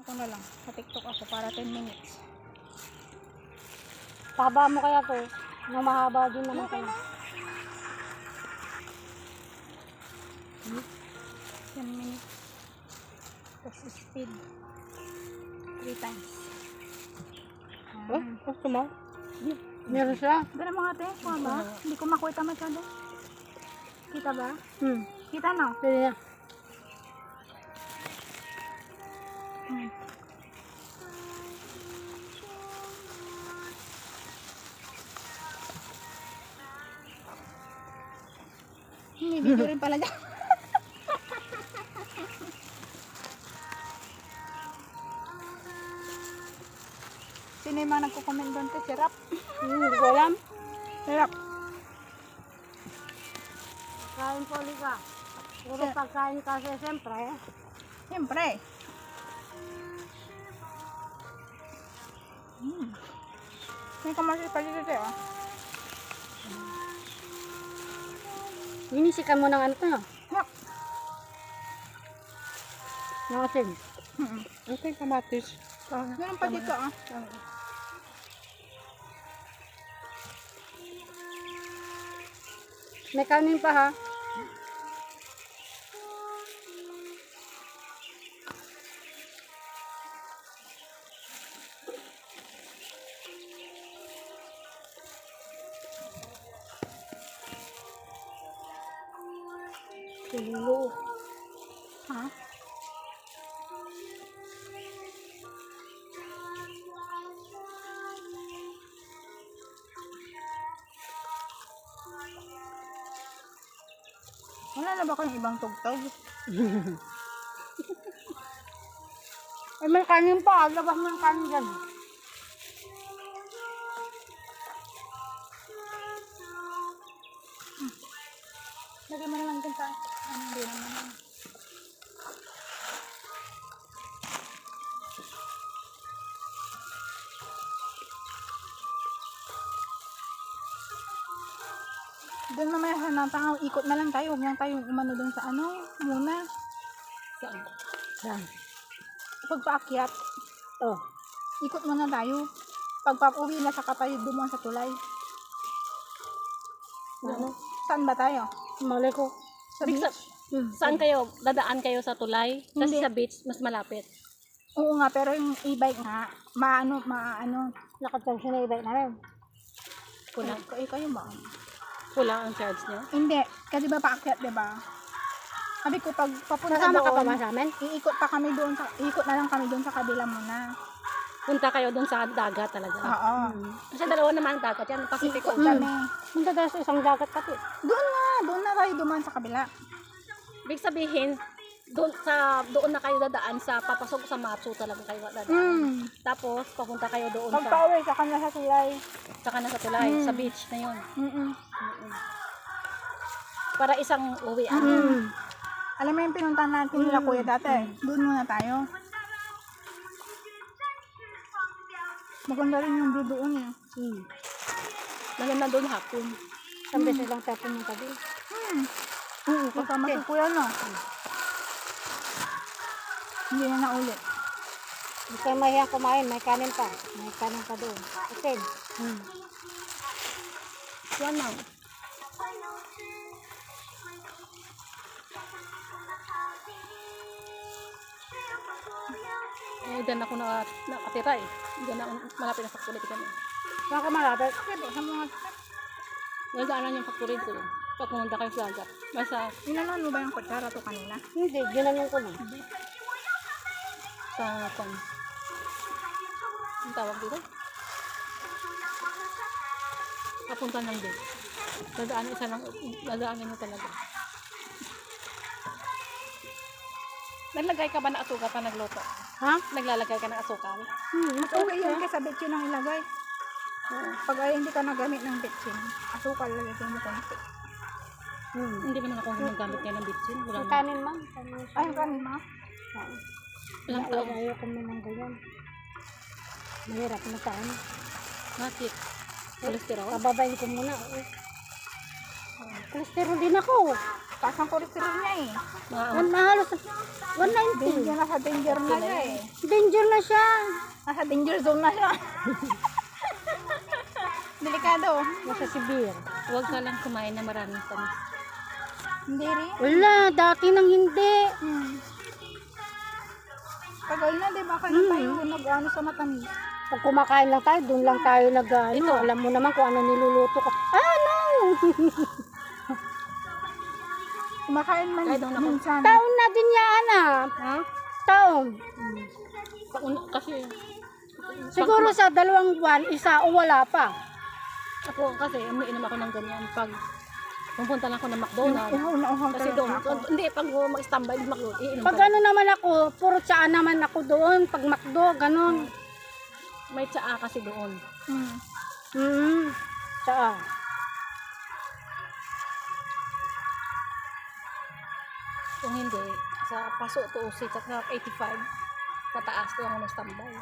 Ito na lang. Sa TikTok ako para 10 minutes. Pahaba mo kaya to. Nang mahaba din naman Okay pala. na. 10 minutes. Tapos speed. 3 times. Oh, gusto mo? Meron siya. Gano'n mga ate, kuha ba? Hindi ko makuha masyado. Kita ba? Kita no? Pwede na. May video rin pala dyan. Sino yung mga nagko-comment doon? Sirap. Hindi ko alam. Sirap. Kain po ulit ka. Puro pagkain kasi siyempre. Siyempre. May commercial pa dito tayo. Ninisikan mo ng ano to no? Yuck. Ng asin. Okay, kamatis. Meron pa dito ah. May kanin pa ha. Tulo. Ha? Wala na ba kayong ibang tugtog? Ay, may kanin pa. Labas mo yung kanin dyan. Lagay mo na lang dyan sa hindi naman. Doon mamaya sa natang ikot na lang tayo. Huwag lang tayong umano doon sa ano muna. Saan? Saan? Pagpaakyat, Oh. ikot muna tayo. Pagpap-uwi na saka tayo dumaan sa tulay. Ano? Saan ba tayo? Malay ko. Sa Big beach? Saan kayo? Dadaan kayo sa tulay? Tapos Hindi. sa beach, mas malapit. Oo nga, pero yung e-bike nga, maano. Nakatang siya na ibay namin. Kulang. Kayo ba? Kulang ang charge niyo. Hindi, kasi ba paakyat, di ba? Sabi ko, pag papunta Kasama ka pa doon, ba sa amin? iikot pa kami doon, iikot na lang kami doon sa kabila muna. Punta kayo doon sa dagat talaga. Oo. Kasi dalawa naman ang dagat yan. Pacific Iikot Ocean. kami. Punta tayo sa isang dagat pati. Doon na tayo dumaan sa kabila. Ibig sabihin, doon na kayo dadaan sa papasok sa Matsu talaga kayo dadaan. Tapos papunta kayo doon Pag sa pauwi, saka na sa tulay. saka na sa tulay, sa beach na 'yon. Para isang uwi. Alam mo yung pinuntahan natin nila kuya dati? Doon muna tayo. Maganda rin yung view doon eh. Maganda doon hapon. Isang beses lang tayo pumunta din. Kasama si kuya no? Hindi na naulit. Hindi kayo mahiya kumain. May kanin pa. May kanin pa doon. Asin. Yan lang. Diyan ako nakatira eh. Diyan ako malapit na factory ko kami. Saan ka malapit? Sige, sa mga... Nadaanan yung factory ko doon. Pag pumunta kayo sa dagat. Basta Inanon mo ba yung kutsara to kanina? Hindi. Ginanong ko na. sa kwan. Ang tawag dito? Papunta ng din. Dadaanan mo talaga. Naglagay ka ba ng asukal pa nagluto? Ha? Naglalagay ka ng asukal? Mas okay yun kasi bitchin ang ilagay. Pag ay hindi ka nagamit ng bitchin, asukal lagay mo konti. Hindi naman ako gumagamit ngayon ng bitchin. Wala Yung na. kanin ma. Kanin Ay, yung kanin ma? Ilang taon? Ayoko mo ng ganyan. Mahirap na tayo. Bakit? Cholesterol? Kababain ko muna. Cholesterol din ako. Taas ang cholesterol niya eh. Mga Halos 190. Danger na sa danger na siya eh. Danger na siya. Nasa danger zone na siya. Delikado. Nasa Sibir. Huwag ka lang kumain na maraming tamis. Hindi rin. Wala, dati nang hindi. Tagal na, di ba? Kaya tayo nag-ano sa matamis. Pag kumakain lang tayo, doon lang tayo nag-ano. Alam mo naman kung ano niluluto ko. No! Kumakain man Kahit ako. minsan. Taon na din yan, Ha? Taon. Kasi Siguro sa 2 buwan, isa o wala pa. ako kasi umiinom ako ng ganyan pag pupunta lang ako ng McDonald's. Uhaw-uhaw Kasi talaga doon, ako. hindi, pag mag-standby ng McDonald's, iinom Pag ka. ano naman ako, puro tsaa naman ako doon. Pag McDo, ganun. May tsaa kasi doon. Tsaa. Kung hindi, sa paso to 6 at 85, pataas to ang standby.